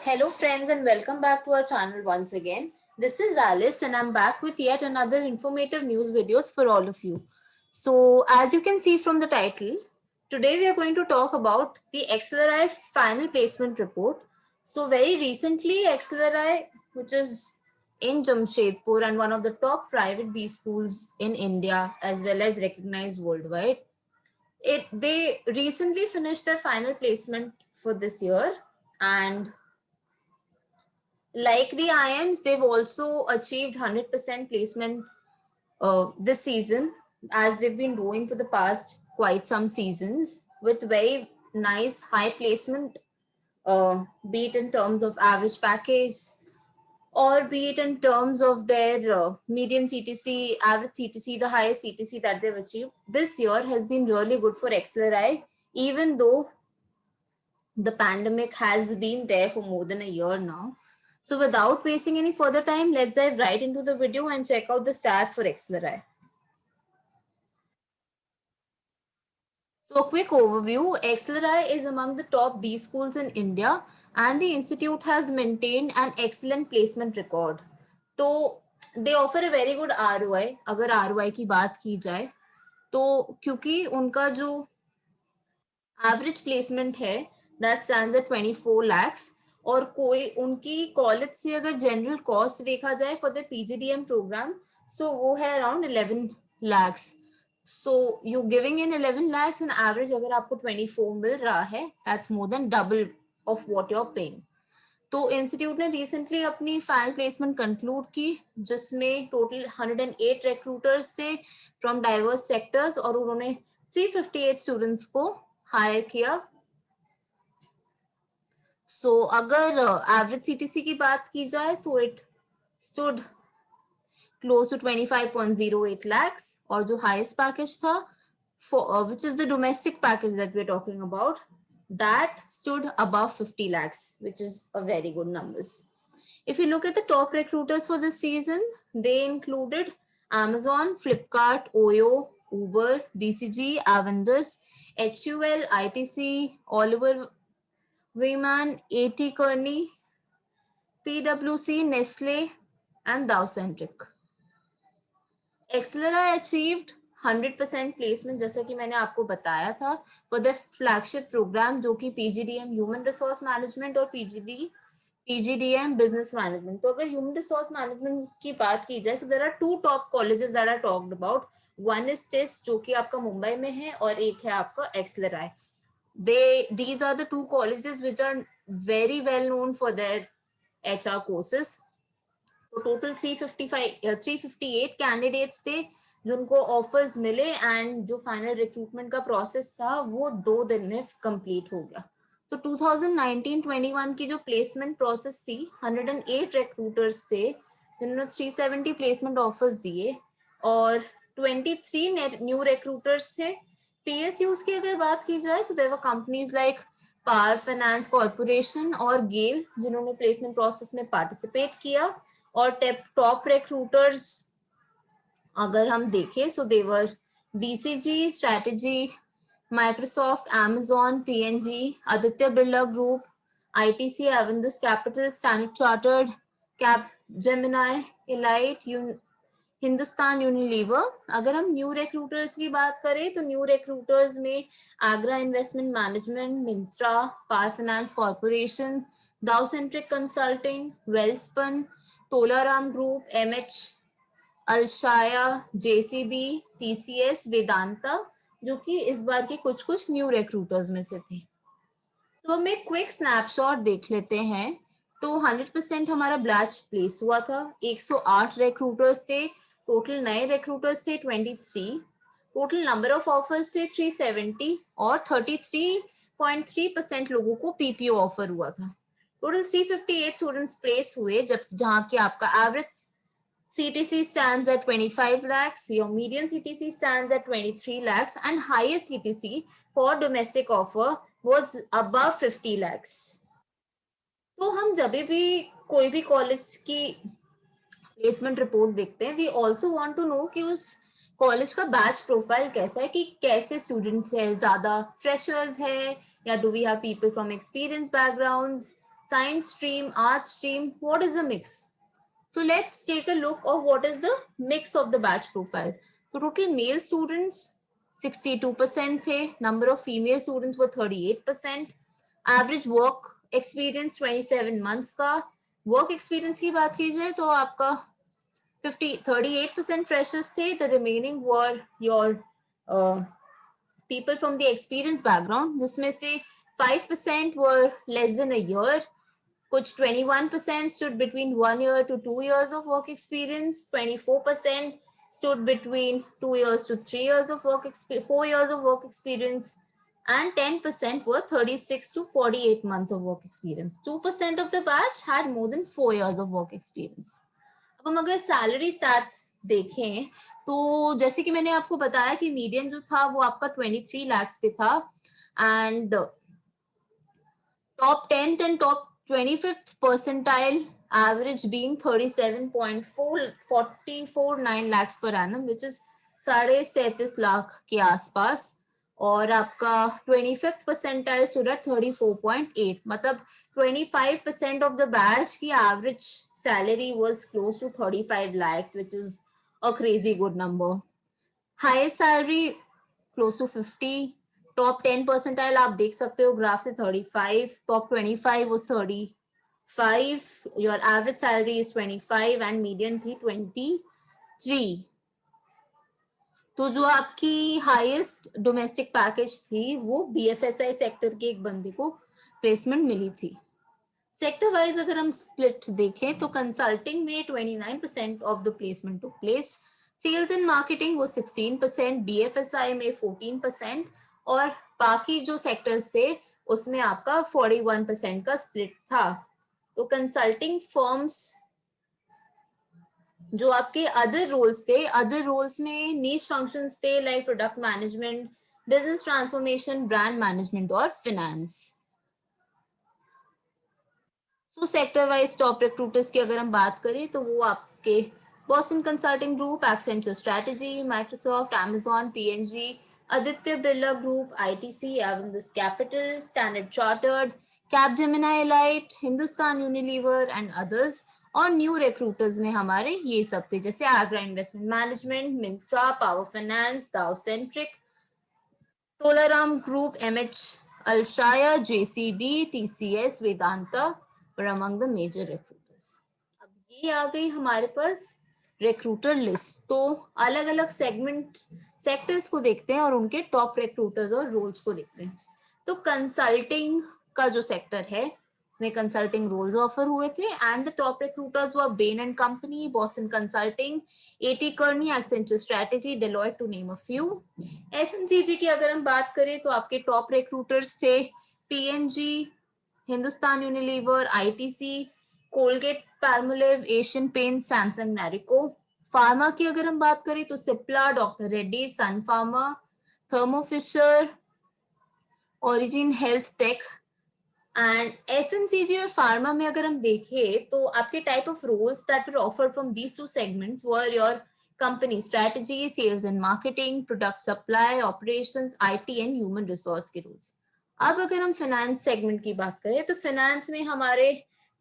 Hello friends and welcome back to our channel once again. This is Alice and I'm back with yet another informative news videos for all of you. So as you can see from the title, today we are going to talk about the Acceleri final placement report. So very recently Acceleri, which is in Jamshedpur and one of the top private B schools in India as well as recognized worldwide, they recently finished their final placement for this year, and like the IIMs, they've also achieved 100% placement this season, as they've been doing for the past quite some seasons, with very nice high placement, be it in terms of average package or be it in terms of their median CTC, average CTC, the highest CTC that they've achieved. This year has been really good for Acceleri, even though the pandemic has been there for more than a year now. So without wasting any further time, let's dive right into the video and check out the stats for Acceleri. So a quick overview, Acceleri is among the top B schools in India and the institute has maintained an excellent placement record. So they offer a very good ROI. अगर ROI की बात की जाए तो क्योंकि उनका जो average placement है दैट स्टैंड्स एट 24 lakhs, और कोई उनकी कॉलेज से अगर जनरल कॉस्ट देखा जाए for the PGDM program, so वो है around 11 lakhs. So you giving in 11 lakhs and average अगर आपको 24 मिल रहा है, that's more than double of what you are paying. तो इंस्टीट्यूट ने रिसेंटली अपनी फाइनल प्लेसमेंट कंक्लूड की, जिसमें टोटल 108 रिक्रूटर्स थे फ्रॉम डाइवर्स सेक्टर्स और उन्होंने 358 स्टूडेंट्स को हायर किया. सो अगर एवरेज सीटीसी की बात की जाए, so it stood close to 25.08 lakhs, और जो हाईएस्ट पैकेज था, which is the domestic package that we're talking about, that stood above 50 lakhs, which is a very good numbers. If you look at the top recruiters for this season, they included Amazon, Flipkart, Oyo, Uber, BCG, Avendus, HUL, ITC, Oliver Wyman, AT Kearney, PwC, Nestle, and Dow Centric. Acceleri achieved 100% placement, जैसा कि मैंने आपको बताया था, for the flagship program जो कि PGDM human resource management और PGDM business management. तो अगर ह्यूमन रिसोर्स मैनेजमेंट की बात की जाए, so there are two top colleges that are talked about. One is TISS जो कि आपका मुंबई में है, और एक है आपका Acceleri. These are the two colleges which are very well known for their HR courses. तो टोटल 358 कैंडिडेट्स थे जिनको ऑफर्स मिले, एंड जो फाइनल रिक्रूटमेंट का प्रोसेस था वो 2 दिन में कंप्लीट हो गया. तो 2019-21 की जो प्लेसमेंट प्रोसेस थी, 108 रिक्रूटर्स थे जिन्होंने 370 प्लेसमेंट ऑफर्स दिए, और 23 न्यू रिक्रूटर्स थे. पीएसयूज की अगर बात की जाए, so there were companies like power finance corporation और गेल जिन्होंने प्लेसमेंट प्रोसेस में पार्टिसिपेट किया. और टॉप रिक्रूटर्स अगर हम देखें, so there BCG, strategy, Microsoft, Amazon, PNG, Aditya Birla group, ITC, Avendus Capital, Standard Chartered, Capgemini, Elite, Hindustan Unilever. अगर हम न्यू रिक्रूटर्स की बात करें, तो न्यू रिक्रूटर्स में Agra investment management, Myntra, power finance corporation, Dow centric consulting, Welspun, Tolaram group, MH Alshaya, JCB, TCS, Vedanta, जो कि इस बार के कुछ न्यू रिक्रूटर्स में से थे. तो हम एक क्विक स्नैपशॉट देख लेते हैं. तो 100% हमारा बैच प्लेस हुआ था. 108 रिक्रूटर्स थे, टोटल नए रिक्रूटर्स थे 23, टोटल नंबर ऑफ ऑफर्स थे 370, और 33.3% लोगों को पीपीओ ऑफर हुआ था. टोटल 358 स्टूडेंट्स प्लेस हुए, जहां की आपका average CTC stands at 25 lakhs, your median CTC stands at 23 lakhs, and highest CTC for domestic offer was above 50 lakhs. तो हम जब भी कोई भी कॉलेज की प्लेसमेंट रिपोर्ट देखते हैं, we also want to know कि उस कॉलेज का बैच प्रोफाइल कैसा है, कि कैसे स्टूडेंट्स है, ज्यादा फ्रेशर्स है या do we have people from experience backgrounds, science stream, art stream, what is the mix? So let's take a look of what is the mix of the batch profile. So total male students 62% थे, number of female students were 38%, average work experience 27 months का. work experience की बात की जाए तो आपका 38% freshers थे, the remaining were your people from the experience background, जिसमें से 5% were less than a year, कुछ 21% stood between 1 year to 2 years of work experience, 24% stood between 2 years to 3 years of work experience, 4 years of work experience, and 10% were 36 to 48 months of work experience. 2% of the batch had more than 4 years of work experience. अब हम अगर salary stats देखें तो जैसे कि मैंने आपको बताया कि मीडियन जो था वो आपका 23 lakhs पे था, and top 10th and top 25th percentile average being 37.449 lakhs per annum, which is 37.5 lakh के आसपास, और आपका 25th percentile stood at 34.8, मतलब 25% of the batch की average salary was close to 35 lakhs, which is a crazy good number. Highest salary close to 50, top 10 percentile आप देख सकते हो ग्राफ से 35, top 25 was 35, your average salary is 25 and median थी 23. तो जो आपकी हाईएस्ट डोमेस्टिक पैकेज थी वो बीएफएसआई सेक्टर के एक बंदे को प्लेसमेंट मिली थी. सेक्टर वाइज अगर हम स्प्लिट देखें तो कंसल्टिंग में 29% of the placement took place, sales and marketing वो 16%, बीएफएसआई में 14%, और बाकी जो सेक्टर्स थे उसमें आपका 41% का स्प्लिट था. तो कंसल्टिंग फर्म्स जो आपके अदर रोल्स थे, अदर रोल्स में नीश फंक्शंस थे like product management, business transformation, brand management और finance. So sector wise top recruiters की अगर हम बात करें तो वो आपके Boston consulting group, Accenture strategy, Microsoft, Amazon, PNG, Aditya Birla group, ITC, Avendus capital, Standard Chartered, Capgemini elite, Hindustan Unilever and others. और न्यू रिक्रूटर्स में हमारे ये सब थे जैसे Agra investment management, Myntra, power finance, Dow centric, Tolaram group, MH Alshaya, JCB, TCS, Vedanta were among the major recruiters. अब ये आ गई हमारे पास रिक्रूटर लिस्ट. तो अलग अलग सेगमेंट सेक्टर्स को देखते हैं और उनके टॉप रिक्रूटर्स और रोल्स को देखते हैं. तो कंसल्टिंग का जो सेक्टर है इसमें कंसल्टिंग रोल्स ऑफर हुए थे and the top recruiters were Bain and company, Boston consulting, AT Kearney, Accenture strategy, Deloitte to name a few. FMCG की अगर हम बात करें तो आपके टॉप रिक्रूटर्स थे PNG, Hindustan Unilever, ITC, Colgate Palmolive, Asian paint, Samsung, Marico. Pharma की अगर हम बात करें तो Cipla, doctor Reddy, Sun pharma, Thermo Fisher, origin health tech. And FMCG और फार्मा में अगर हम देखें तो आपके type of roles that were offered from these two segments were your company strategy, sales and marketing, product supply, operations, IT and human resource के roles. अब अगर हम फाइनेंस सेगमेंट की बात करें तो फाइनेंस में हमारे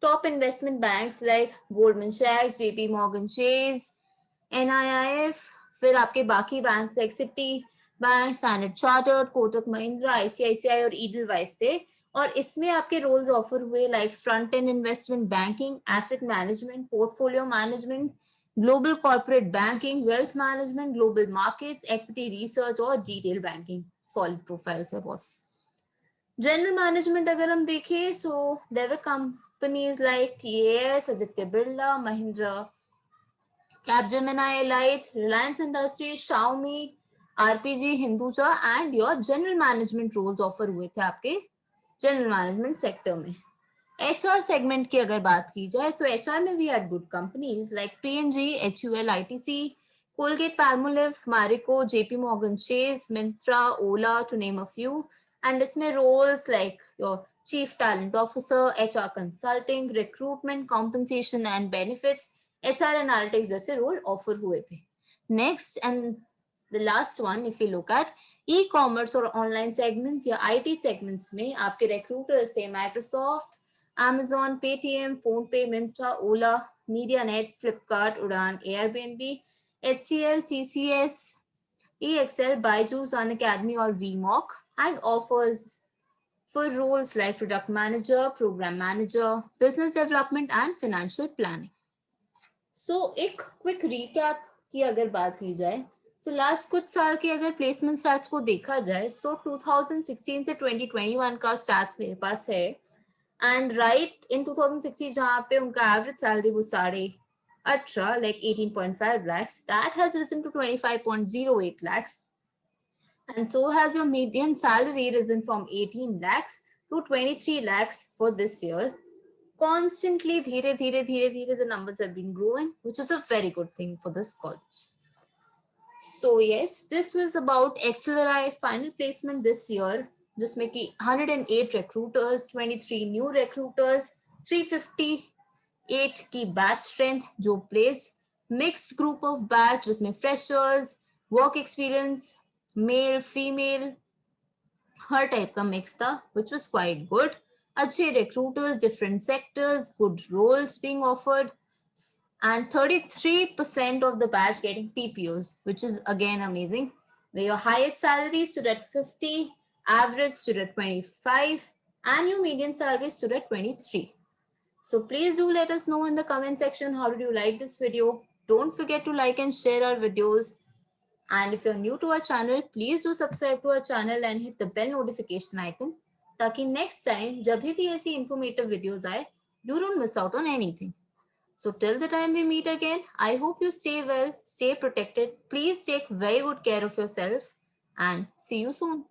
top investment banks like Goldman सैक्स, जेपी मॉर्गन चेज, एनआईआईएफ, फिर आपके बाकी banks like Citi bank, standard chartered, Kotak Mahindra, ICICI और ईडलवाइस थे. और इसमें आपके रोल्स ऑफर हुए like front end investment banking, asset management, portfolio management, global corporate banking, wealth management, global markets, equity research और रिटेल बैंकिंग. सॉलिड प्रोफाइल्स है boss. General management अगर हम देखें so there were companies like TAS, Aditya Birla, Mahindra, Capgemini Elite, Reliance Industries, Xiaomi, RPG, Hinduja and your general management roles offer हुए थे आपके general management sector में. HR segment की अगर बात की जाए सो एचआर में we had good companies like PNG, HUL, ITC, Colgate Palmolive, Marico, JP Morgan Chase, Myntra, Ola to name a few. And इसमें roles like your chief talent officer, HR consulting, recruitment, compensation and benefits, HR analytics जैसे role offer हुए थे. Next and the last one if you look at e-commerce और online segments या IT segments में आपके recruiters थे Microsoft, Amazon, Paytm, PhonePe, Myntra, Ola, MediaNet, Flipkart, Udaan, Airbnb, HCL, TCS, EXL, Byju's, Unacademy or VMOC, and offers for roles like product manager, program manager, business development and financial planning. So एक quick recap की अगर बात की जाए तो last कुछ साल के अगर प्लेसमेंट स्टैट्स को देखा जाए सो 2016 से 2021 का स्टैट्स मेरे पास है एंड राइट इन 2016 जहाँ पे उनका एवरेज सैलरी वो 18.5 like 18.5 lakhs that has risen to 25.08 lakhs and so has your median salary risen from 18 lakhs to 23 lakhs for this year constantly धीरे धीरे the numbers have been growing which is a very good thing for this college. So yes, this was about XLRI final placement this year जिसमें कि 108 recruiters, 23 new recruiters, 358 की batch strength जो placed, mixed group of batch जिसमें freshers, work experience, male, female, हर type का mix था which was quite good. अच्छे recruiters, different sectors, good roles being offered, and 33% of the batch getting PPOs, which is again amazing. Your highest salary stood at 50, average stood at 25, and your median salary stood at 23. So please do let us know in the comment section how did you like this video. Don't forget to like and share our videos. And if you're new to our channel, please do subscribe to our channel and hit the bell notification icon ताकि next time जब भी ऐसी informative videos आए, you don't miss out on anything. So till the time we meet again, I hope you stay well, stay protected. Please take very good care of yourself and see you soon.